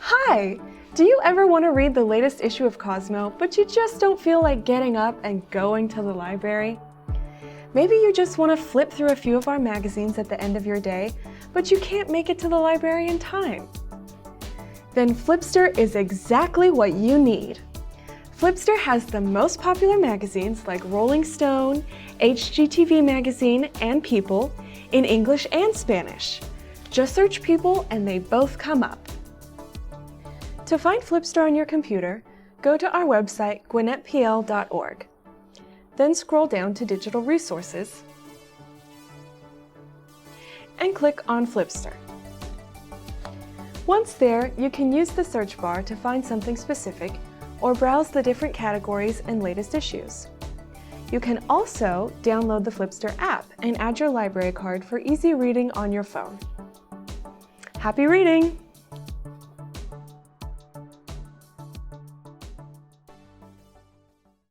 Hi! Do you ever want to read the latest issue of Cosmo, but you just don't feel like getting up and going to the library? Maybe you just want to flip through a few of our magazines at the end of your day, but you can't make it to the library in time. Then Flipster is exactly what you need. Flipster has the most popular magazines like Rolling Stone, HGTV Magazine, and People in English and Spanish. Just search People and they both come up. To find Flipster on your computer, go to our website, gwinnettpl.org. Then scroll down to Digital Resources and click on Flipster. Once there, you can use the search bar to find something specific or browse the different categories and latest issues. You can also download the Flipster app and add your library card for easy reading on your phone. Happy reading!